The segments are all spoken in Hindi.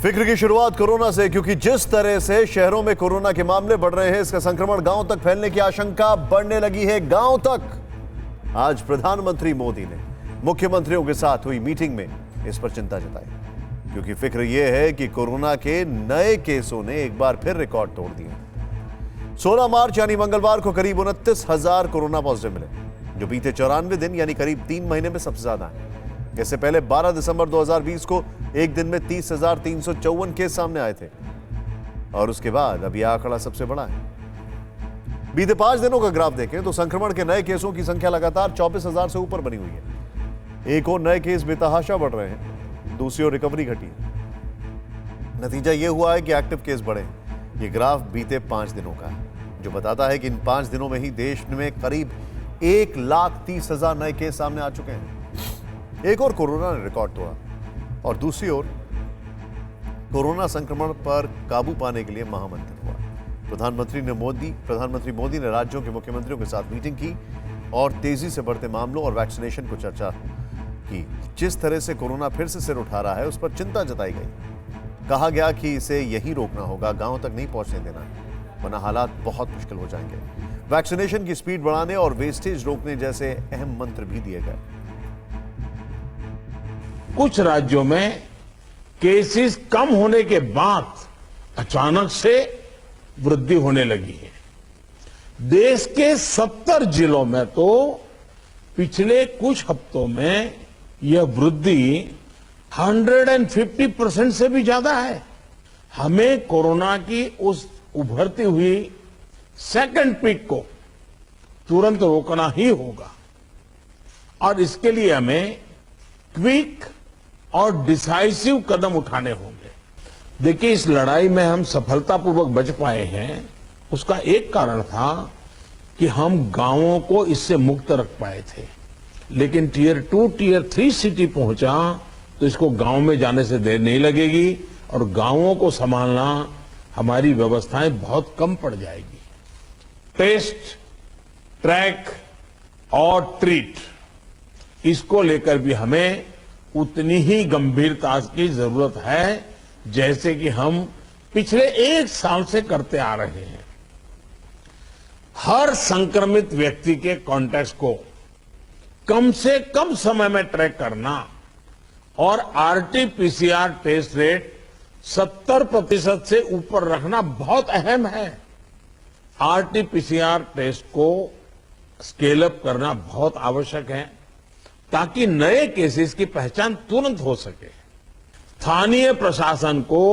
फिक्र की शुरुआत कोरोना से, क्योंकि जिस तरह से शहरों में कोरोना के मामले बढ़ रहे हैं, इसका संक्रमण गांव तक फैलने की आशंका बढ़ने लगी है। गांव तक। आज प्रधानमंत्री मोदी ने मुख्यमंत्रियों के साथ हुई मीटिंग में इस पर चिंता जताई, क्योंकि फिक्र यह है कि कोरोना के नए केसों ने एक बार फिर रिकॉर्ड तोड़ दिए। 16 मार्च यानी मंगलवार को करीब 29,000 कोरोना पॉजिटिव मिले, जो बीते 94 दिन यानी करीब 3 महीने में सबसे ज्यादा है। इससे पहले 12 दिसंबर 2020 को एक दिन में 30,354 केस सामने आए थे, और उसके बाद अब यह आंकड़ा सबसे बड़ा है। बीते 5 दिनों का ग्राफ देखें तो संक्रमण के नए केसों की संख्या लगातार 24,000 से ऊपर बनी हुई है। एक और नए केस बेतहाशा बढ़ रहे हैं, दूसरी ओर रिकवरी घटी है। नतीजा यह हुआ है कि एक्टिव केस बढ़े। यह ग्राफ बीते 5 दिनों का है, जो बताता है कि इन 5 दिनों में ही देश में करीब 1,30,000 नए केस सामने आ चुके हैं। एक और कोरोना ने रिकॉर्ड तोड़ा, और दूसरी ओर कोरोना संक्रमण पर काबू पाने के लिए महामंत्र हुआ। प्रधानमंत्री मोदी ने राज्यों के मुख्यमंत्रियों के साथ मीटिंग की और तेजी से बढ़ते मामलों और वैक्सीनेशन को चर्चा की। जिस तरह से कोरोना फिर से सिर उठा रहा है, उस पर चिंता जताई गई। कहा गया कि इसे यही रोकना होगा, गांव तक नहीं पहुंचने देना, वरना हालात बहुत मुश्किल हो जाएंगे। वैक्सीनेशन की स्पीड बढ़ाने और वेस्टेज रोकने जैसे अहम मंत्र भी दिए गए। कुछ राज्यों में केसेस कम होने के बाद अचानक से वृद्धि होने लगी है। देश के 70 जिलों में तो पिछले कुछ हफ्तों में यह वृद्धि 150% से भी ज्यादा है। हमें कोरोना की उस उभरती हुई सेकंड पीक को तुरंत रोकना ही होगा, और इसके लिए हमें क्विक और डिसाइसिव कदम उठाने होंगे। देखिए, इस लड़ाई में हम सफलतापूर्वक बच पाए हैं, उसका एक कारण था कि हम गांवों को इससे मुक्त रख पाए थे। लेकिन टियर 2, टियर 3 सिटी पहुंचा तो इसको गांव में जाने से देर नहीं लगेगी, और गांवों को संभालना हमारी व्यवस्थाएं बहुत कम पड़ जाएगी। टेस्ट, ट्रैक और ट्रीट, इसको लेकर भी हमें उतनी ही गंभीरता की जरूरत है जैसे कि हम पिछले 1 साल से करते आ रहे हैं। हर संक्रमित व्यक्ति के कॉन्टैक्ट को कम से कम समय में ट्रैक करना और आरटी-पीसीआर टेस्ट रेट 70% से ऊपर रखना बहुत अहम है। आरटी-पीसीआर टेस्ट को स्केल अप करना बहुत आवश्यक है, ताकि नए केसेस की पहचान तुरंत हो सके। स्थानीय प्रशासन को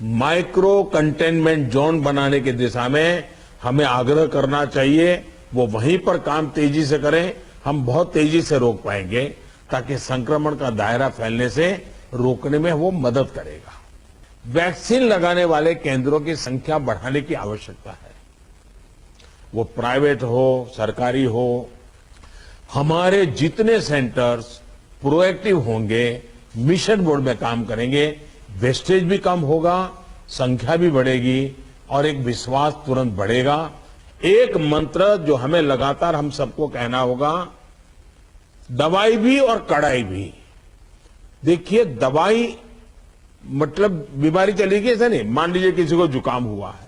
माइक्रो कंटेनमेंट जोन बनाने की दिशा में हमें आग्रह करना चाहिए। वो वहीं पर काम तेजी से करें, हम बहुत तेजी से रोक पाएंगे, ताकि संक्रमण का दायरा फैलने से रोकने में वो मदद करेगा। वैक्सीन लगाने वाले केंद्रों की संख्या बढ़ाने की आवश्यकता है, वो प्राइवेट हो, सरकारी हो। हमारे जितने सेंटर्स प्रोएक्टिव होंगे, मिशन मोड में काम करेंगे, वेस्टेज भी कम होगा, संख्या भी बढ़ेगी, और एक विश्वास तुरंत बढ़ेगा। एक मंत्र जो हमें लगातार हम सबको कहना होगा, दवाई भी और कड़ाई भी। देखिए, दवाई मतलब बीमारी चली गई, ऐसा नहीं। मान लीजिए किसी को जुकाम हुआ है,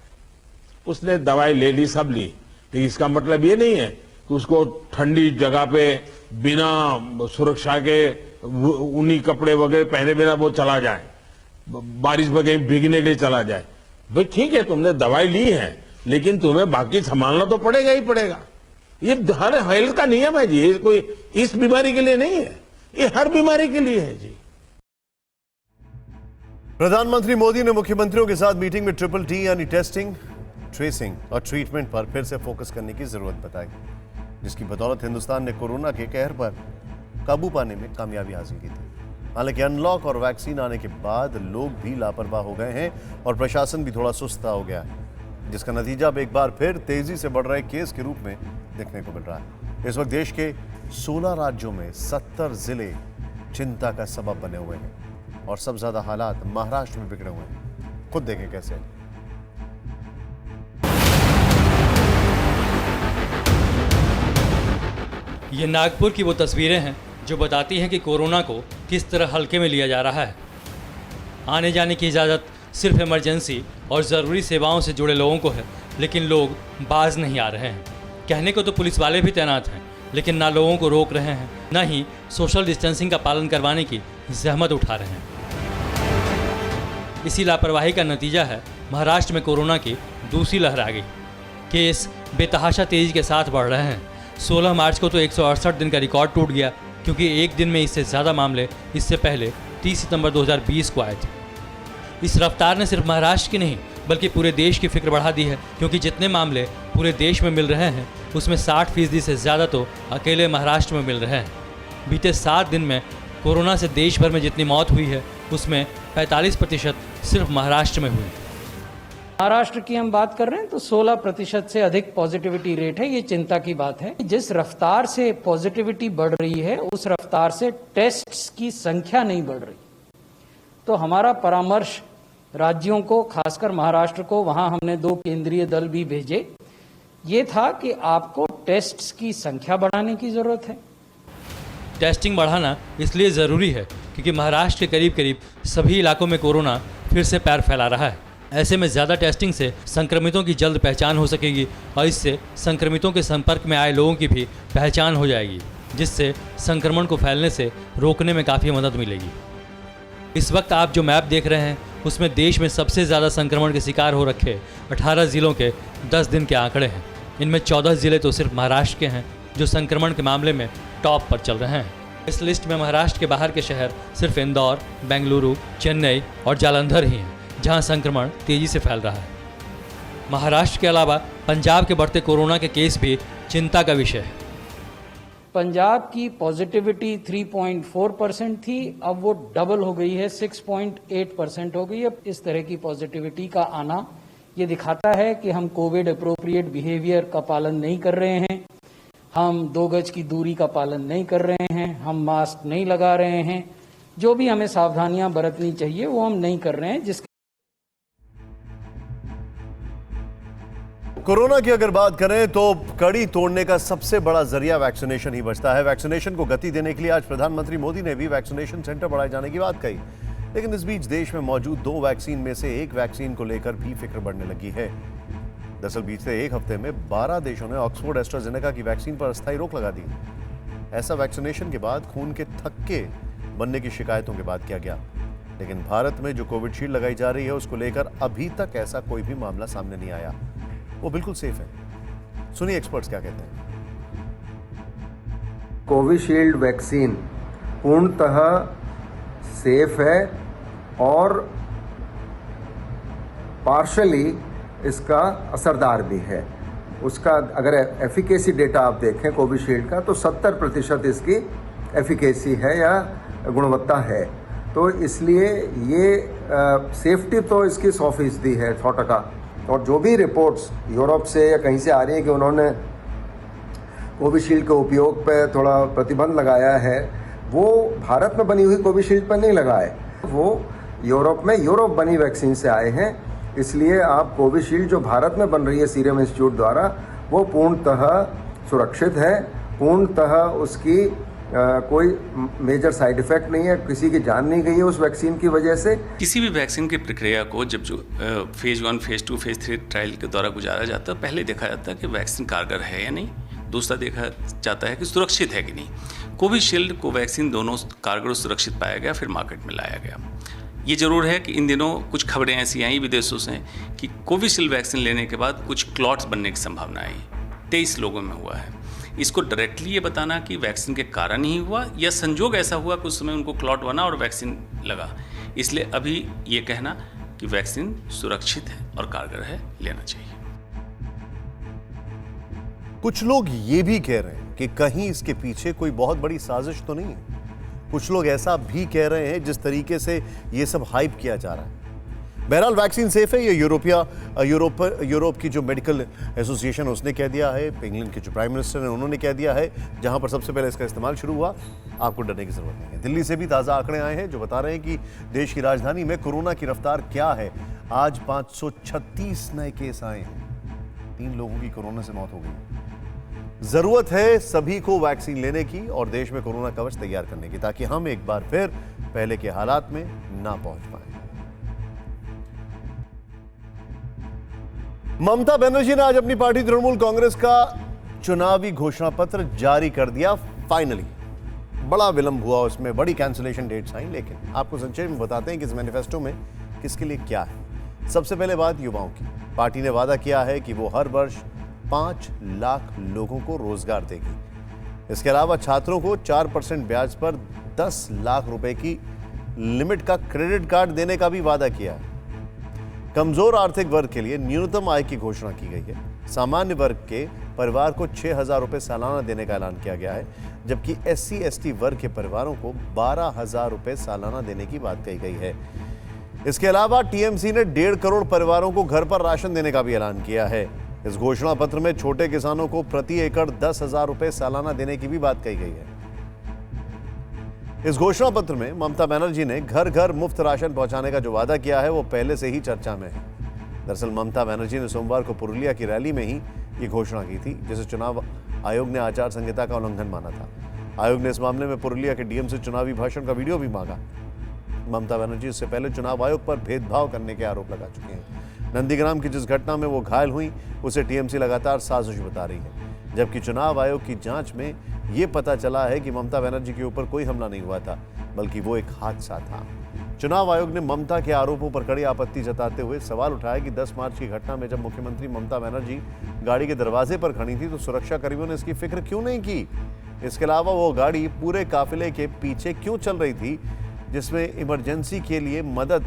उसने दवाई ले ली, सब ली, लेकिन इसका मतलब ये नहीं है कि उसको ठंडी जगह पे बिना सुरक्षा के ऊनी कपड़े वगैरह पहने बिना वो चला जाए, बारिश में कहीं भीगने के लिए चला जाए। भाई ठीक है, तुमने दवाई ली है, लेकिन तुम्हें बाकी संभालना तो पड़ेगा ही पड़ेगा। ये हर हेल्थ का नियम है जी, ये कोई इस बीमारी के लिए नहीं है, ये हर बीमारी के लिए है जी। प्रधानमंत्री मोदी ने मुख्यमंत्रियों के साथ मीटिंग में TTT यानी टेस्टिंग, ट्रेसिंग और ट्रीटमेंट पर फिर से फोकस करने की जरूरत बताई, जिसकी बदौलत हिंदुस्तान ने कोरोना के कहर पर काबू पाने में कामयाबी हासिल की थी। हालांकि अनलॉक और वैक्सीन आने के बाद लोग भी लापरवाह हो गए हैं और प्रशासन भी थोड़ा सुस्ता हो गया है, जिसका नतीजा अब एक बार फिर तेजी से बढ़ रहे केस के रूप में देखने को मिल रहा है। इस वक्त देश के 16 राज्यों में 70 जिले चिंता का सबब बने हुए हैं, और सबसे ज्यादा हालात महाराष्ट्र में बिगड़े हुए हैं। खुद देखें कैसे। ये नागपुर की वो तस्वीरें हैं जो बताती हैं कि कोरोना को किस तरह हल्के में लिया जा रहा है। आने जाने की इजाज़त सिर्फ इमरजेंसी और ज़रूरी सेवाओं से जुड़े लोगों को है, लेकिन लोग बाज नहीं आ रहे हैं। कहने को तो पुलिस वाले भी तैनात हैं, लेकिन ना लोगों को रोक रहे हैं, ना ही सोशल डिस्टेंसिंग का पालन करवाने की जहमत उठा रहे हैं। इसी लापरवाही का नतीजा है महाराष्ट्र में कोरोना की दूसरी लहर आ गई। केस बेतहाशा तेज़ी के साथ बढ़ रहे हैं। 16 मार्च को तो 168 दिन का रिकॉर्ड टूट गया, क्योंकि एक दिन में इससे ज़्यादा मामले इससे पहले 30 सितंबर 2020 को आए थे। इस रफ्तार ने सिर्फ महाराष्ट्र की नहीं बल्कि पूरे देश की फिक्र बढ़ा दी है, क्योंकि जितने मामले पूरे देश में मिल रहे हैं उसमें 60% से ज़्यादा तो अकेले महाराष्ट्र में मिल रहे हैं। बीते 7 दिन में कोरोना से देश भर में जितनी मौत हुई है उसमें 45% सिर्फ महाराष्ट्र में हुई। महाराष्ट्र की हम बात कर रहे हैं तो 16% से अधिक पॉजिटिविटी रेट है। ये चिंता की बात है। जिस रफ्तार से पॉजिटिविटी बढ़ रही है उस रफ्तार से टेस्ट्स की संख्या नहीं बढ़ रही। तो हमारा परामर्श राज्यों को, खासकर महाराष्ट्र को, वहां हमने 2 केंद्रीय दल भी भेजे, ये था कि आपको टेस्ट्स की संख्या बढ़ाने की जरूरत है। टेस्टिंग बढ़ाना इसलिए ज़रूरी है क्योंकि महाराष्ट्र के करीब करीब सभी इलाकों में कोरोना फिर से पैर फैला रहा है। ऐसे में ज़्यादा टेस्टिंग से संक्रमितों की जल्द पहचान हो सकेगी और इससे संक्रमितों के संपर्क में आए लोगों की भी पहचान हो जाएगी, जिससे संक्रमण को फैलने से रोकने में काफ़ी मदद मिलेगी। इस वक्त आप जो मैप देख रहे हैं उसमें देश में सबसे ज़्यादा संक्रमण के शिकार हो रखे 18 ज़िलों के 10 दिन के आंकड़े हैं। इनमें 14 ज़िले तो सिर्फ महाराष्ट्र के हैं जो संक्रमण के मामले में टॉप पर चल रहे हैं। इस लिस्ट में महाराष्ट्र के बाहर के शहर सिर्फ इंदौर, बेंगलुरु, चेन्नई और जालंधर ही हैं जहां संक्रमण तेजी से फैल रहा है। महाराष्ट्र के अलावा पंजाब के बढ़ते कोरोना के केस भी चिंता का विषय है। पंजाब की पॉजिटिविटी 3.4% थी, अब वो डबल हो गई है, 6.8% हो गई है। इस तरह की पॉजिटिविटी का आना ये दिखाता है कि हम कोविड अप्रोप्रिएट बिहेवियर का पालन नहीं कर रहे हैं, हम 2 गज की दूरी का पालन नहीं कर रहे हैं, हम मास्क नहीं लगा रहे हैं, जो भी हमें सावधानियां बरतनी चाहिए वो हम नहीं कर रहे हैं। जिसके कोरोना की अगर बात करें तो कड़ी तोड़ने का सबसे बड़ा जरिया वैक्सीनेशन ही बचता है। वैक्सीनेशन को गति देने के लिए आज प्रधानमंत्री मोदी ने भी वैक्सीनेशन सेंटर बढ़ाए जाने की बात कही, लेकिन इस बीच देश में मौजूद 2 वैक्सीन में से एक वैक्सीन को लेकर भी फिक्र बढ़ने लगी है। दरअसल बीते 1 हफ्ते में 12 देशों ने ऑक्सफोर्ड एस्ट्राजेनेका की वैक्सीन पर अस्थायी रोक लगा दी। ऐसा वैक्सीनेशन के बाद खून के थक्के बनने की शिकायतों के बाद किया गया, लेकिन भारत में जो कोविशील्ड लगाई जा रही है उसको लेकर अभी तक ऐसा कोई भी मामला सामने नहीं आया। वो बिल्कुल सेफ है। सुनिए एक्सपर्ट्स क्या कहते हैं। कोविशील्ड वैक्सीन पूर्णतः सेफ है और पार्शली इसका असरदार भी है। उसका अगर एफिकेसी डेटा आप देखें कोविशील्ड का तो 70% इसकी एफिकेसी है या गुणवत्ता है। तो इसलिए ये सेफ्टी तो इसकी 100% है, 100%। और जो भी रिपोर्ट्स यूरोप से या कहीं से आ रही है कि उन्होंने कोविशील्ड के उपयोग पर थोड़ा प्रतिबंध लगाया है, वो भारत में बनी हुई कोविशील्ड पर नहीं लगा है, वो यूरोप में यूरोप बनी वैक्सीन से आए हैं। इसलिए आप कोविशील्ड जो भारत में बन रही है सीरम इंस्टीट्यूट द्वारा, वो पूर्णतः सुरक्षित है, पूर्णतः उसकी कोई मेजर साइड इफेक्ट नहीं है, किसी की जान नहीं गई है उस वैक्सीन की वजह से। किसी भी वैक्सीन की प्रक्रिया को जब जो फेज 1, फेज 2, फेज 3 ट्रायल के द्वारा गुजारा जाता है, पहले देखा जाता है कि वैक्सीन कारगर है या नहीं, दूसरा देखा जाता है कि सुरक्षित है कि नहीं। कोविशील्ड, कोवैक्सीन दोनों कारगर और सुरक्षित पाया गया, फिर मार्केट में लाया गया। ये जरूर है कि इन दिनों कुछ खबरें ऐसी आई विदेशों से कि कोविशील्ड वैक्सीन लेने के बाद कुछ क्लॉट्स बनने की संभावना आई, 23 लोगों में हुआ है। इसको डायरेक्टली ये बताना कि वैक्सीन के कारण ही हुआ या संजोग ऐसा हुआ कि उस समय उनको क्लॉट बना और वैक्सीन लगा, इसलिए अभी ये कहना कि वैक्सीन सुरक्षित है और कारगर है, लेना चाहिए। कुछ लोग ये भी कह रहे हैं कि कहीं इसके पीछे कोई बहुत बड़ी साजिश तो नहीं है। कुछ लोग ऐसा भी कह रहे हैं जिस तरीके से ये सब हाइप किया जा रहा है। बहरहाल वैक्सीन सेफ है, ये यूरोप की जो मेडिकल एसोसिएशन उसने कह दिया है, इंग्लैंड के जो प्राइम मिनिस्टर हैं उन्होंने कह दिया है, जहां पर सबसे पहले इसका इस्तेमाल शुरू हुआ। आपको डरने की जरूरत नहीं है। दिल्ली से भी ताज़ा आंकड़े आए हैं जो बता रहे हैं कि देश की राजधानी में कोरोना की रफ्तार क्या है। आज 536 नए केस आए हैं, 3 लोगों की कोरोना से मौत हो गई। जरूरत है सभी को वैक्सीन लेने की और देश में कोरोना कवच तैयार करने की, ताकि हम एक बार फिर पहले के हालात में ना पहुंच पाए। ममता बनर्जी ने आज अपनी पार्टी तृणमूल कांग्रेस का चुनावी घोषणा पत्र जारी कर दिया। फाइनली बड़ा विलंब हुआ, उसमें बड़ी कैंसिलेशन डेट्स आई, लेकिन आपको संक्षेप में बताते हैं कि इस मैनिफेस्टो में किसके लिए क्या है। सबसे पहले बात युवाओं की। पार्टी ने वादा किया है कि वो हर वर्ष 5 लाख लोगों को रोजगार देगी। इसके अलावा छात्रों को 4% ब्याज पर 10 लाख रुपए की लिमिट का क्रेडिट कार्ड देने का भी वादा किया है। कमजोर आर्थिक वर्ग के लिए न्यूनतम आय की घोषणा की गई है। सामान्य वर्ग के परिवार को 6,000 रुपए सालाना देने का ऐलान किया गया है, जबकि SC/ST वर्ग के परिवारों को 12,000 रुपए सालाना देने की बात कही गई है। इसके अलावा TMC ने 1.5 करोड़ परिवारों को घर पर राशन देने का भी ऐलान किया है। इस घोषणा पत्र में छोटे किसानों को प्रति एकड़ 10,000 रुपए सालाना देने की भी बात कही गई है। इस घोषणा पत्र में ममता बनर्जी ने घर घर मुफ्त राशन पहुंचाने का जो वादा किया है वो पहले से ही चर्चा में है। दरअसल ममता बनर्जी ने सोमवार को पुरुलिया की रैली में ही ये घोषणा की थी, जिसे चुनाव आयोग ने आचार संहिता का उल्लंघन माना था। आयोग ने इस मामले में पुरुलिया के DM से चुनावी भाषण का वीडियो भी मांगा। ममता बनर्जी इससे पहले चुनाव आयोग पर भेदभाव करने के आरोप लगा चुके हैं। नंदीग्राम की जिस घटना में वो घायल हुई उसे TMC लगातार साजिश बता रही है, जबकि चुनाव आयोग की जांच में ये पता चला है कि ममता बनर्जी के ऊपर कोई हमला नहीं हुआ था, बल्कि वो एक हादसा था। चुनाव आयोग ने ममता के आरोपों पर कड़ी आपत्ति जताते हुए सवाल उठाया कि 10 मार्च की घटना में जब मुख्यमंत्री ममता बनर्जी गाड़ी के दरवाजे पर खड़ी थी तो सुरक्षा कर्मियों ने इसकी फिक्र क्यों नहीं की। इसके अलावा वो गाड़ी पूरे काफिले के पीछे क्यों चल रही थी, जिसमें इमरजेंसी के लिए मदद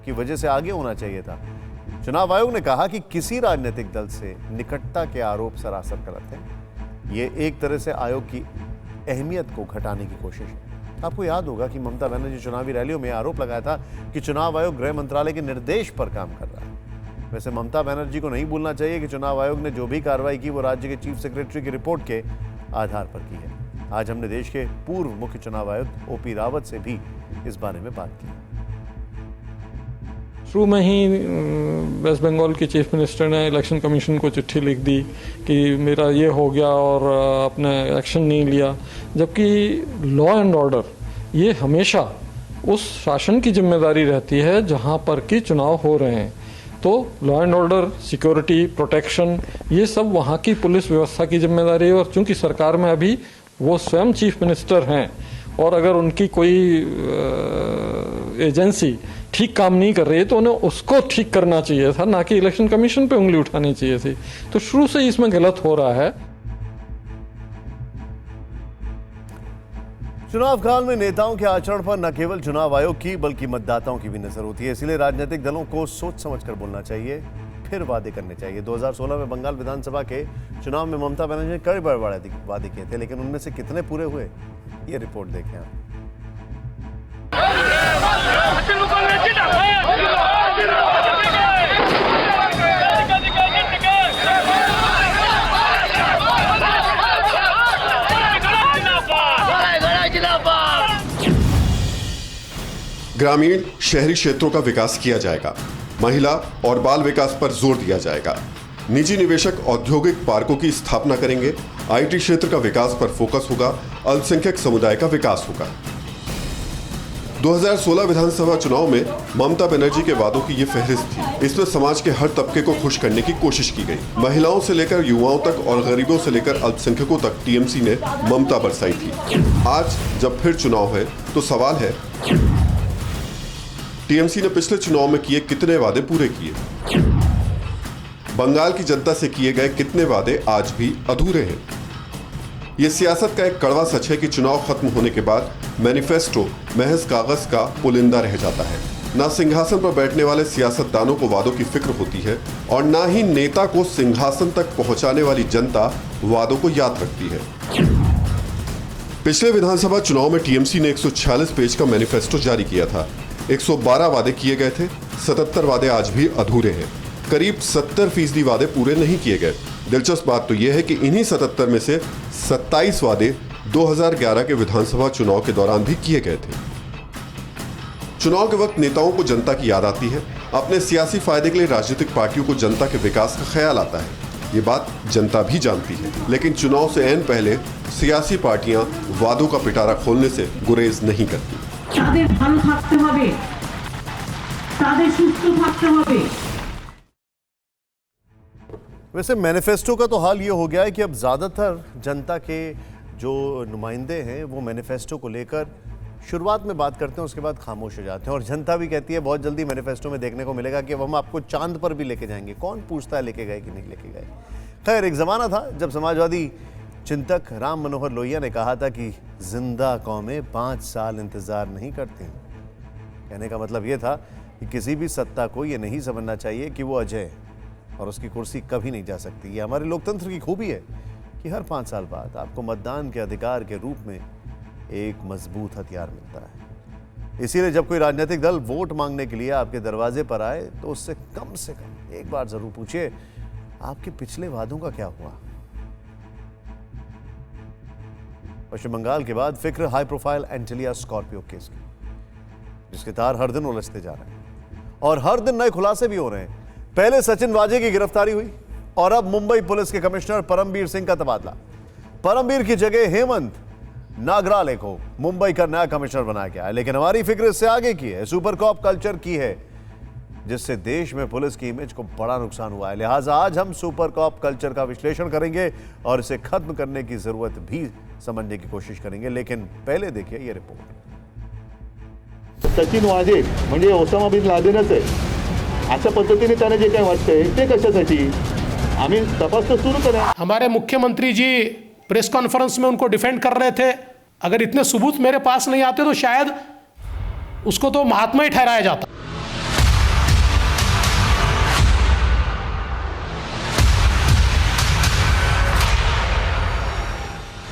की वजह से आगे होना चाहिए था। चुनाव आयोग ने कहा कि किसी राजनीतिक दल से निकटता के आरोप सरासर गलत हैं। ये एक तरह से आयोग की अहमियत को घटाने की कोशिश है। आपको याद होगा कि ममता बनर्जी चुनावी रैलियों में आरोप लगाया था कि चुनाव आयोग गृह मंत्रालय के निर्देश पर काम कर रहा है। वैसे ममता बनर्जी को नहीं भूलना चाहिए कि चुनाव आयोग ने जो भी कार्रवाई की वो राज्य के चीफ सेक्रेटरी की रिपोर्ट के आधार पर की है। आज हमने देश के पूर्व मुख्य चुनाव आयुक्त OP रावत से भी इस बारे में बात की। शुरू में ही वेस्ट बंगाल के चीफ मिनिस्टर ने इलेक्शन कमीशन को चिट्ठी लिख दी कि मेरा ये हो गया और आपने एक्शन नहीं लिया, जबकि लॉ एंड ऑर्डर ये हमेशा उस शासन की जिम्मेदारी रहती है जहां पर कि चुनाव हो रहे हैं। तो law and order, security, protection, ये सब वहाँ की पुलिस व्यवस्था की जिम्मेदारी है। और चूंकि सरकार में अभी वो स्वयं चीफ मिनिस्टर हैं और अगर उनकी कोई एजेंसी ठीक काम नहीं कर रही है तो उन्हें उसको ठीक करना चाहिए था, ना कि इलेक्शन कमीशन पे उंगली उठानी चाहिए थी। तो शुरू से इसमें गलत हो रहा है। चुनाव काल में नेताओं के आचरण पर न केवल चुनाव आयोग की बल्कि मतदाताओं की भी नजर होती है। इसलिए राजनीतिक दलों को सोच समझकर बोलना चाहिए, फिर वादे करने चाहिए। 2016 में बंगाल विधानसभा के चुनाव में ममता बनर्जी ने कई बार वादे किए थे, लेकिन उनमें से कितने पूरे हुए, ये रिपोर्ट देखें आप। ग्रामीण शहरी क्षेत्रों का विकास किया जाएगा। महिला और बाल विकास पर जोर दिया जाएगा। निजी निवेशक औद्योगिक पार्कों की स्थापना करेंगे। IT क्षेत्र का विकास पर फोकस होगा। अल्पसंख्यक समुदाय का विकास होगा। 2016 विधानसभा चुनाव में ममता बनर्जी के वादों की ये फहरिस्त थी। इसमें समाज के हर तबके को खुश करने की कोशिश की गई। महिलाओं से लेकर युवाओं तक और गरीबों से लेकर अल्पसंख्यकों तक TMC ने ममता बरसाई थी। आज जब फिर चुनाव है तो सवाल है, TMC ने पिछले चुनाव में किए कितने वादे पूरे किए? बंगाल की जनता से किए गए कितने वादे आज भी अधूरे हैं? ये सियासत का एक कड़वा सच है कि चुनाव खत्म होने के बाद मैनिफेस्टो महज कागज का पुलिंदा रह जाता है। ना सिंहासन पर बैठने वाले सियासतदानों को वादों की फिक्र होती है और ना ही नेता को सिंहासन तक पहुंचाने वाली जनता वादों को याद रखती है। पिछले विधानसभा चुनाव में TMC ने 146 पेज का मैनिफेस्टो जारी किया था। 112 वादे किए गए थे। 77 वादे आज भी अधूरे हैं। करीब 70% वादे पूरे नहीं किए गए। दिलचस्प बात तो यह है कि इन्हीं 77 में से 27 वादे 2011 के विधानसभा चुनाव के दौरान भी किए गए थे। चुनाव के वक्त नेताओं को जनता की याद आती है। अपने सियासी फायदे के लिए राजनीतिक पार्टियों को जनता के विकास का ख्याल आता है। ये बात जनता भी जानती है, लेकिन चुनाव से ऐन पहले सियासी पार्टियां वादों का पिटारा खोलने से गुरेज नहीं करती। তাদের ভালো থাকতে হবে, তাদের সুস্থ থাকতে হবে। वैसे मैनिफेस्टो का तो हाल ये हो गया है कि अब ज़्यादातर जनता के जो नुमाइंदे हैं वो मैनिफेस्टो को लेकर शुरुआत में बात करते हैं, उसके बाद खामोश हो जाते हैं। और जनता भी कहती है बहुत जल्दी मैनिफेस्टो में देखने को मिलेगा कि अब हम आपको चांद पर भी लेके जाएंगे। कौन पूछता है लेके गए कि नहीं लेके गए। खैर, एक ज़माना था जब समाजवादी चिंतक राम मनोहर लोहिया ने कहा था कि जिंदा कौमें 5 साल इंतज़ार नहीं करती। कहने का मतलब ये था कि किसी भी सत्ता को ये नहीं समझना चाहिए कि वो अजय और उसकी कुर्सी कभी नहीं जा सकती। ये हमारे लोकतंत्र की खूबी है कि हर 5 साल बाद आपको मतदान के अधिकार के रूप में एक मजबूत हथियार मिलता है। इसीलिए जब कोई राजनीतिक दल वोट मांगने के लिए आपके दरवाजे पर आए तो उससे कम एक बार जरूर पूछिए, आपके पिछले वादों का क्या हुआ। पश्चिम बंगाल के बाद फिक्र high profile Antilia Scorpio case की, जिसके तार हर दिन उलझते जा रहे हैं और हर दिन नए खुलासे भी हो रहे हैं। पहले सचिन वाजे की गिरफ्तारी हुई और अब मुंबई पुलिस के कमिश्नर परमबीर सिंह का तबादला। परमबीर की जगह हेमंत नागराले को मुंबई का नया कमिश्नर बनाया गया है। लेकिन हमारी फिक्र इससे आगे की है, सुपर कॉप कल्चर की है, जिससे देश में पुलिस की इमेज को बड़ा नुकसान हुआ है। लिहाजा आज हम सुपर कॉप कल्चर का विश्लेषण करेंगे और इसे खत्म करने की जरूरत भी समझने की कोशिश करेंगे। लेकिन पहले देखिए ये रिपोर्ट। सचिन वाजे म्हणजे ओसामा बिन लादेनच आहे अशा पद्धतीने त्याने जे काही वाटतंय ते कशासाठी आम्ही तपास तर सुरू करा। हमारे मुख्यमंत्री जी प्रेस कॉन्फ्रेंस में उनको डिफेंड कर रहे थे। अगर इतने सबूत मेरे पास नहीं आते तो शायद उसको तो महात्मा ही ठहराया जाता।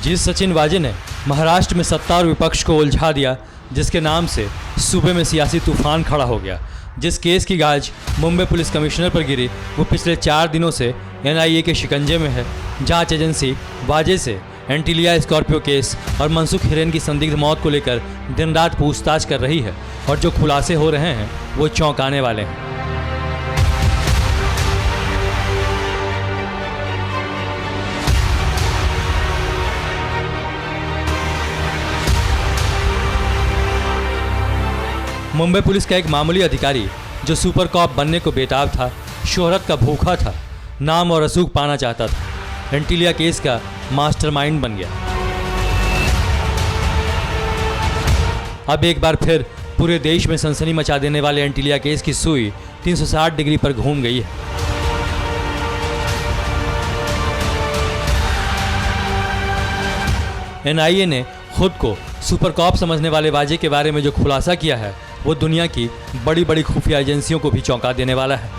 जिस सचिन वाजे ने महाराष्ट्र में सत्ता और विपक्ष को उलझा दिया, जिसके नाम से सूबे में सियासी तूफान खड़ा हो गया, जिस केस की गाज मुंबई पुलिस कमिश्नर पर गिरी, वो पिछले 4 दिनों से एनआईए के शिकंजे में है। जांच एजेंसी वाजे से एंटिलिया स्कॉर्पियो केस और मनसुख हिरेन की संदिग्ध मौत को लेकर दिन रात पूछताछ कर रही है और जो खुलासे हो रहे हैं वो चौंकाने वाले हैं। मुंबई पुलिस का एक मामूली अधिकारी जो सुपर कॉप बनने को बेताब था, शोहरत का भूखा था, नाम और रसूख पाना चाहता था, एंटिलिया केस का मास्टरमाइंड बन गया। अब एक बार फिर पूरे देश में सनसनी मचा देने वाले एंटिलिया केस की सुई 360 डिग्री पर घूम गई है। एनआईए ने खुद को सुपर कॉप समझने वाले वाजे के बारे में जो खुलासा किया है वो दुनिया की बड़ी बड़ी खुफिया एजेंसियों को भी चौंका देने वाला है।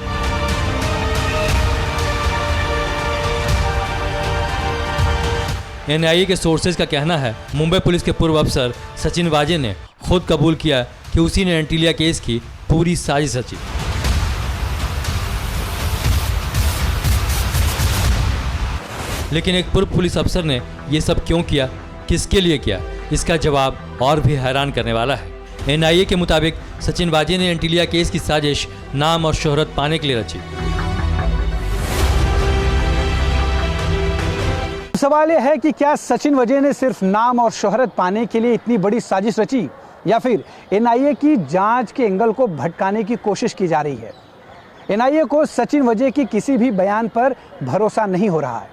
एनआईए के सोर्सेज का कहना है मुंबई पुलिस के पूर्व अफसर सचिन वाजे ने खुद कबूल किया कि उसी ने एंटिलिया केस की पूरी साजिश रची। लेकिन एक पूर्व पुलिस अफसर ने यह सब क्यों किया, किसके लिए किया, इसका जवाब और भी हैरान करने वाला है। एनआईए के मुताबिक सचिन वाजे ने एंटिलिया केस की साजिश नाम और शोहरत पाने के लिए रची। सवाल यह है कि क्या सचिन वाजे ने सिर्फ नाम और शोहरत पाने के लिए इतनी बड़ी साजिश रची या फिर एनआईए की जांच के एंगल को भटकाने की कोशिश की जा रही है। एनआईए को सचिन वाजे की किसी भी बयान पर भरोसा नहीं हो रहा है।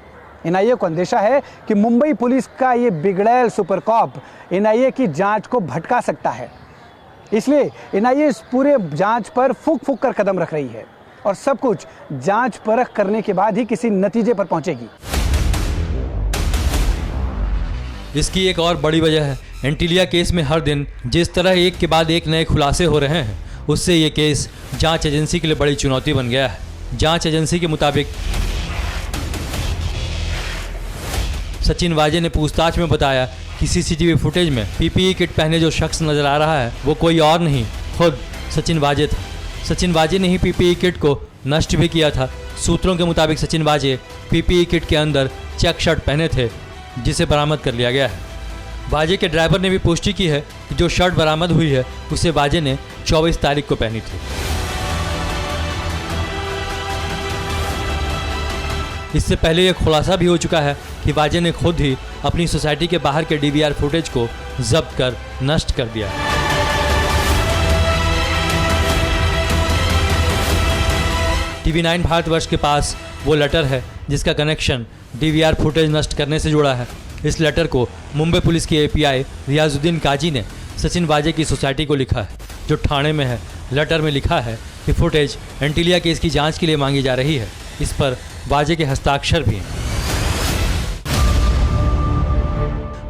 एनआईए को अंदेशा है कि मुंबई पुलिस का ये बिगड़ैल सुपर कॉप एनआईए की जांच को भटका सकता है। इसलिए एनआईए इस पूरे जांच पर फूक फूक कर कदम रख रही है और सब कुछ जांच परख करने के बाद ही किसी नतीजे पर पहुंचेगी। इसकी एक और बड़ी वजह है एंटिलिया केस में हर दिन जिस तरह एक के बाद एक नए खुलासे हो रहे हैं, उससे ये केस जांच एजेंसी के लिए बड़ी चुनौती बन गया है। जांच एजेंसी के मुताबिक सचिन वाजे ने पूछताछ में बताया कि सीसीटीवी फुटेज में पीपीई किट पहने जो शख्स नजर आ रहा है वो कोई और नहीं, खुद सचिन वाजे था। सचिन वाजे ने ही पीपीई किट को नष्ट भी किया था। सूत्रों के मुताबिक सचिन वाजे पीपीई किट के अंदर चेक शर्ट पहने थे, जिसे बरामद कर लिया गया है। वाजे के ड्राइवर ने भी पुष्टि की है कि जो शर्ट बरामद हुई है उसे वाजे ने 24 तारीख को पहनी थी। इससे पहले यह खुलासा भी हो चुका है कि वाजे ने खुद ही अपनी सोसाइटी के बाहर के डीवीआर फुटेज को जब्त कर नष्ट कर दिया। TV9 भारतवर्ष के पास वो लेटर है जिसका कनेक्शन डीवीआर फुटेज नष्ट करने से जुड़ा है। इस लेटर को मुंबई पुलिस के एपीआई रियाजुद्दीन काजी ने सचिन वाजे की सोसाइटी को लिखा है, जो ठाणे में है। लेटर में लिखा है कि फुटेज एंटीलिया केस की जांच के लिए मांगी जा रही है। इस पर वाजे के हस्ताक्षर भी हैं।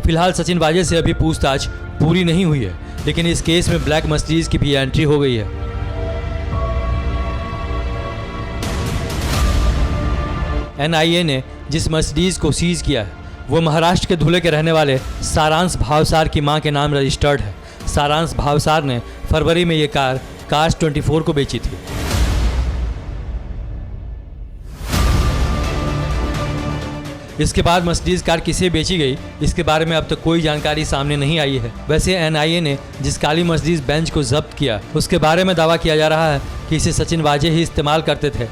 फिलहाल सचिन वाजे से अभी पूछताछ पूरी नहीं हुई है, लेकिन इस केस में ब्लैक मर्सिडीज की भी एंट्री हो गई है। एनआईए ने जिस मर्सिडीज को सीज किया है वो महाराष्ट्र के धुले के रहने वाले सारांश भावसार की मां के नाम रजिस्टर्ड है। सारांश भावसार ने फरवरी में ये कार कार्स 24 को बेची थी। इसके बाद मर्सिडीज कार किसे बेची गई, इसके बारे में अब तक कोई जानकारी सामने नहीं आई है। वैसे एनआईए ने जिस काली मर्सिडीज बेंच को जब्त किया उसके बारे में दावा किया जा रहा है कि इसे सचिन वाजे ही इस्तेमाल करते थे।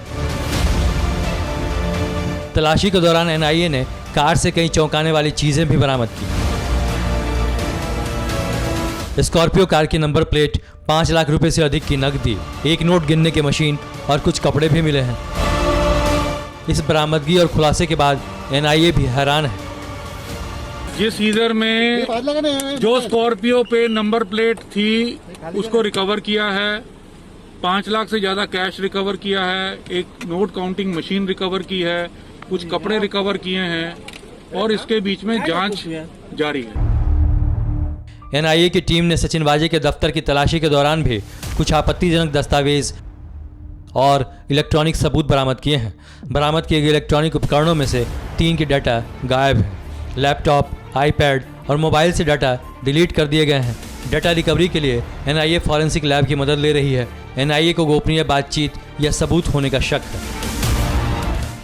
तलाशी के दौरान एनआईए ने कार से कई चौंकाने वाली चीजें भी बरामद की। स्कॉर्पियो कार की नंबर प्लेट, 5 लाख रुपए से अधिक की नकदी, एक नोट गिनने की मशीन और कुछ कपड़े भी मिले हैं। इस बरामदगी और खुलासे के बाद एनआईए भी हैरान है। जिस ईदर में जो स्कॉर्पियो पे नंबर प्लेट थी उसको रिकवर किया है, 5 लाख से ज्यादा कैश रिकवर किया है, एक नोट काउंटिंग मशीन रिकवर की है, कुछ कपड़े रिकवर किए हैं और इसके बीच में जांच जारी है। एनआईए की टीम ने सचिन वाजे के दफ्तर की तलाशी के दौरान भी कुछ आपत्तिजनक दस्तावेज और इलेक्ट्रॉनिक सबूत बरामद किए हैं। बरामद किए गए इलेक्ट्रॉनिक उपकरणों में से 3 के डाटा गायब है। लैपटॉप, आईपैड और मोबाइल से डाटा डिलीट कर दिए गए हैं। डाटा रिकवरी के लिए एनआईए फॉरेंसिक लैब की मदद ले रही है। एनआईए को गोपनीय बातचीत या सबूत होने का शक है।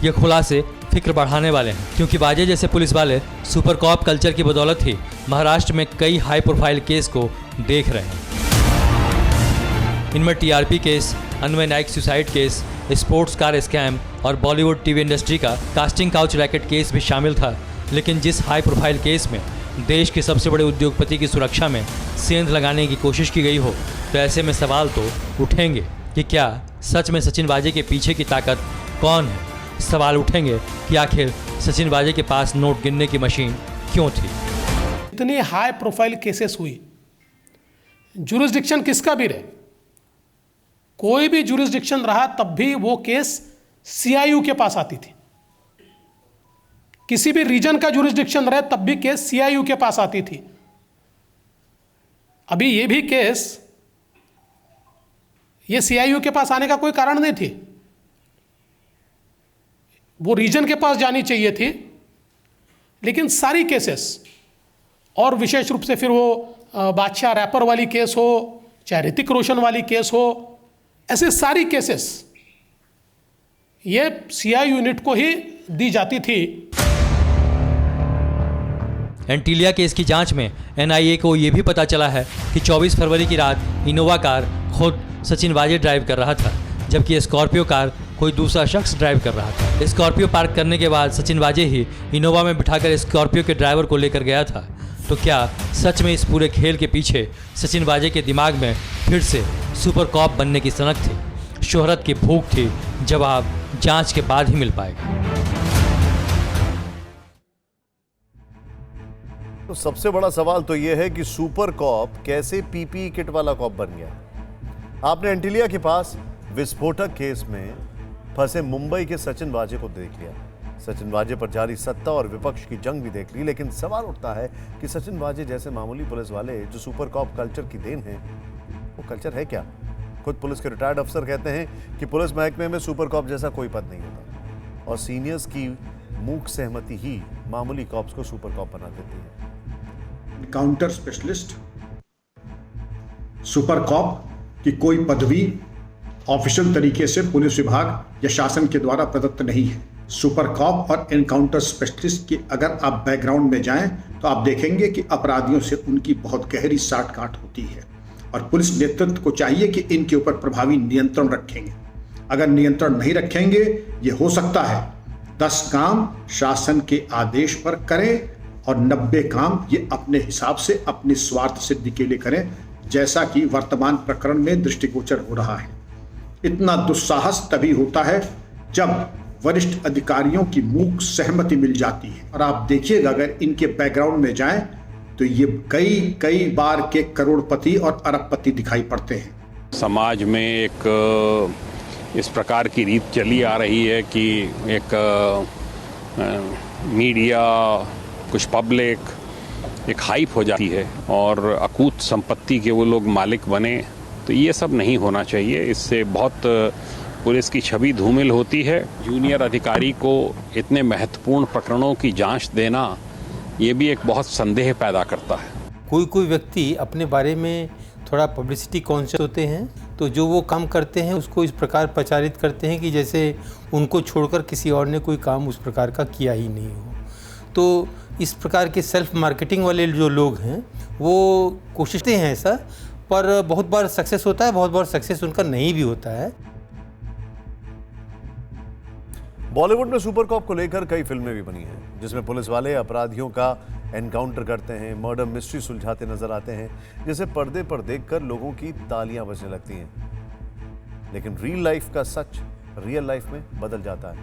ये खुलासे फिक्र बढ़ाने वाले हैं, क्योंकि वाजे जैसे पुलिस वाले सुपर कॉप कल्चर की बदौलत ही महाराष्ट्र में कई हाई प्रोफाइल केस को देख रहे हैं। इनमें टीआरपी केस, अन्वय Naik suicide case, sports car scam और बॉलीवुड टीवी इंडस्ट्री का कास्टिंग काउच रैकेट केस भी शामिल था। लेकिन जिस हाई प्रोफाइल केस में देश के सबसे बड़े उद्योगपति की सुरक्षा में सेंध लगाने की कोशिश की गई हो, तो ऐसे में सवाल तो उठेंगे कि क्या सच में सचिन वाजे के पीछे की ताकत कौन है। सवाल उठेंगे कि आखिर सचिन वाजे के पास नोट गिनने की मशीन क्यों थी। इतनी हाई प्रोफाइल केसेस हुई, जुरिस्डिक्शन किसका भी रहे, कोई भी जुरिस्डिक्शन रहा, तब भी वो केस सीआईयू के पास आती थी। किसी भी रीजन का जुरिस्डिक्शन रहे तब भी केस सीआईयू के पास आती थी। अभी ये भी केस ये सीआईयू के पास आने का कोई कारण नहीं थी, वो रीजन के पास जानी चाहिए थी। लेकिन सारी केसेस, और विशेष रूप से फिर वो बादशाह रैपर वाली केस हो, चाहे ऋतिक रोशन वाली केस हो, ऐसे सारी केसेस ये सीआई यूनिट को ही दी जाती थी। एंटीलिया केस की जांच में एनआईए को यह भी पता चला है कि 24 फरवरी की रात इनोवा कार खुद सचिन वाजे ड्राइव कर रहा था, जबकि स्कॉर्पियो कार कोई दूसरा शख्स ड्राइव कर रहा था। स्कॉर्पियो पार्क करने के बाद सचिन वाजे ही इनोवा में बिठाकर स्कॉर्पियो के ड्राइवर को लेकर गया था। तो क्या सच में इस पूरे खेल के पीछे सचिन वाजे के दिमाग में फिर से सुपर कॉप बनने की सनक थी, शोहरत की भूख थी? जवाब जांच के बाद ही मिल पाएगा। तो सबसे बड़ा सवाल तो यह है कि सुपर कॉप कैसे पीपी किट वाला कॉप बन गया। आपने एंटीलिया के पास विस्फोटक केस में फंसे मुंबई के सचिन वाजे को देख लिया, सचिन वाजे पर जारी सत्ता और विपक्ष की जंग भी देख ली, लेकिन सवाल उठता है कि सचिन वाजे जैसे मामूली पुलिस वाले जो सुपर कॉप कल्चर की देन है, वो कल्चर है क्या? खुद पुलिस के रिटायर्ड अफसर कहते हैं कि पुलिस महकमे में सुपर कॉप जैसा कोई पद नहीं होता और सीनियर्स की मूक सहमति ही मामूली कॉप्स को सुपर कॉप बना देती है। एनकाउंटर स्पेशलिस्ट, सुपर कॉप की कोई पदवी ऑफिशियल तरीके से पुलिस विभाग या शासन के द्वारा प्रदत्त नहीं है। सुपर कॉप और एनकाउंटर स्पेशलिस्ट की अगर आप बैकग्राउंड में जाएं तो आप देखेंगे कि अपराधियों से उनकी बहुत गहरी साठगांठ होती है और पुलिस नेतृत्व को चाहिए कि इनके ऊपर प्रभावी नियंत्रण रखेंगे। अगर नियंत्रण नहीं रखेंगे, ये हो सकता है 10 काम शासन के आदेश पर करें और 90 काम ये अपने हिसाब से अपने स्वार्थ सिद्धि के लिए करें, जैसा कि वर्तमान प्रकरण में दृष्टिगोचर हो रहा है। इतना दुस्साहस तभी होता है जब वरिष्ठ अधिकारियों की मूक सहमति मिल जाती है। और आप देखिएगा अगर इनके बैकग्राउंड में जाएं तो ये कई बार के करोड़पति और अरबपति दिखाई पड़ते हैं। समाज में एक इस प्रकार की रीत चली आ रही है कि एक मीडिया, कुछ पब्लिक एक हाइप हो जाती है और अकूत संपत्ति के वो लोग मालिक बने, तो ये सब नहीं होना चाहिए। इससे बहुत पुलिस की छवि धूमिल होती है। जूनियर अधिकारी को इतने महत्वपूर्ण प्रकरणों की जांच देना ये भी एक बहुत संदेह पैदा करता है। कोई व्यक्ति अपने बारे में थोड़ा पब्लिसिटी कॉन्शियस होते हैं, तो जो वो काम करते हैं उसको इस प्रकार प्रचारित करते हैं कि जैसे उनको छोड़कर किसी और ने कोई काम उस प्रकार का किया ही नहीं हो। तो इस प्रकार के सेल्फ मार्केटिंग वाले जो लोग हैं वो कोशिश करते हैं ऐसा, पर बहुत बार सक्सेस होता है, बहुत बार सक्सेस उनका नहीं भी होता है। बॉलीवुड में सुपर कॉप को लेकर कई फिल्में भी बनी हैं जिसमें पुलिस वाले अपराधियों का एनकाउंटर करते हैं, मर्डर मिस्ट्री सुलझाते नजर आते हैं, जिसे पर्दे पर देखकर लोगों की तालियां बजने लगती हैं। लेकिन रियल लाइफ का सच रियल लाइफ में बदल जाता है।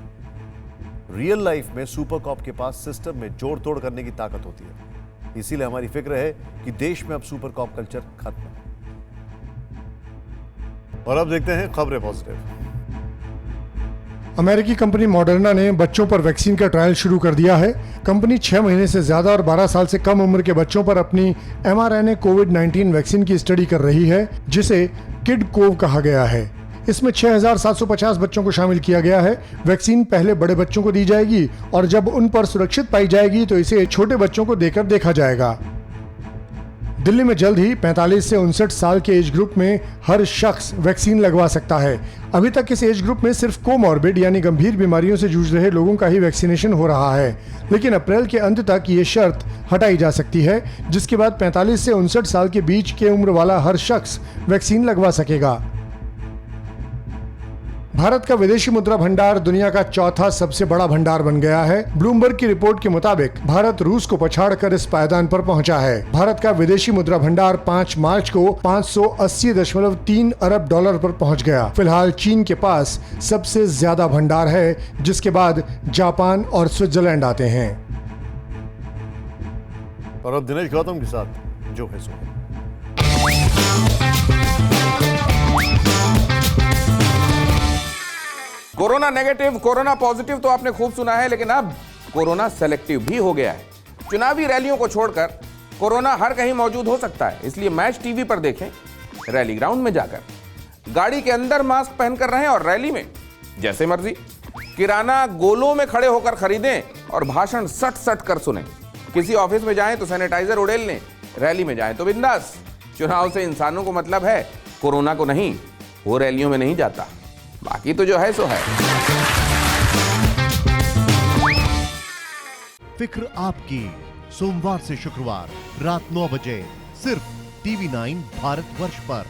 रियल लाइफ में सुपर कॉप के पास सिस्टम में जोड़ तोड़ करने की ताकत होती है। इसीलिए हमारी फिक्र है कि देश में अब सुपर कॉप कल्चर खत्म है। और अब देखते हैं खबरें पॉजिटिव। अमेरिकी कंपनी मॉडर्ना ने बच्चों पर वैक्सीन का ट्रायल शुरू कर दिया है। कंपनी 6 महीने से ज्यादा और 12 साल से कम उम्र के बच्चों पर अपनी mRNA कोविड-19 वैक्सीन की स्टडी कर रही है, जिसे किड कोव कहा गया है। इसमें 6,750 बच्चों को शामिल किया गया है। वैक्सीन पहले बड़े बच्चों को दी जाएगी और जब उन पर सुरक्षित पाई जाएगी तो इसे छोटे बच्चों को देकर देखा जाएगा। दिल्ली में जल्द ही 45 से 59 साल के एज ग्रुप में हर शख्स वैक्सीन लगवा सकता है। अभी तक इस एज ग्रुप में सिर्फ कोमॉर्बिड यानी गंभीर बीमारियों से जूझ रहे लोगों का ही वैक्सीनेशन हो रहा है, लेकिन अप्रैल के अंत तक ये शर्त हटाई जा सकती है, जिसके बाद 45 से 59 साल के बीच के उम्र वाला हर शख्स वैक्सीन लगवा सकेगा। भारत का विदेशी मुद्रा भंडार दुनिया का चौथा सबसे बड़ा भंडार बन गया है। ब्लूमबर्ग की रिपोर्ट के मुताबिक भारत रूस को पछाड़कर इस पायदान पर पहुंचा है। भारत का विदेशी मुद्रा भंडार 5 मार्च को 580.3 अरब डॉलर पर पहुंच गया। फिलहाल चीन के पास सबसे ज्यादा भंडार है, जिसके बाद जापान और स्विट्जरलैंड आते हैं। और अब दिनेश गौतम के साथ जो है सो है। कोरोना नेगेटिव, कोरोना पॉजिटिव तो आपने खूब सुना है, लेकिन अब कोरोना सेलेक्टिव भी हो गया है। चुनावी रैलियों को छोड़कर कोरोना हर कहीं मौजूद हो सकता है, इसलिए मैच टीवी पर देखें, रैली ग्राउंड में जाकर, गाड़ी के अंदर मास्क पहनकर रहें और रैली में जैसे मर्जी। किराना गोलों में खड़े होकर खरीदें और भाषण सट सट कर सुने। किसी ऑफिस में जाएं तो सैनिटाइजर उड़ेल लें, रैली में जाएं तो बिंदास। चुनाव से इंसानों को मतलब है, कोरोना को नहीं। वो रैलियों में नहीं जाता, बाकी तो जो है सो है। फिक्र आपकी, सोमवार से शुक्रवार रात 9 बजे सिर्फ TV9 भारतवर्ष पर।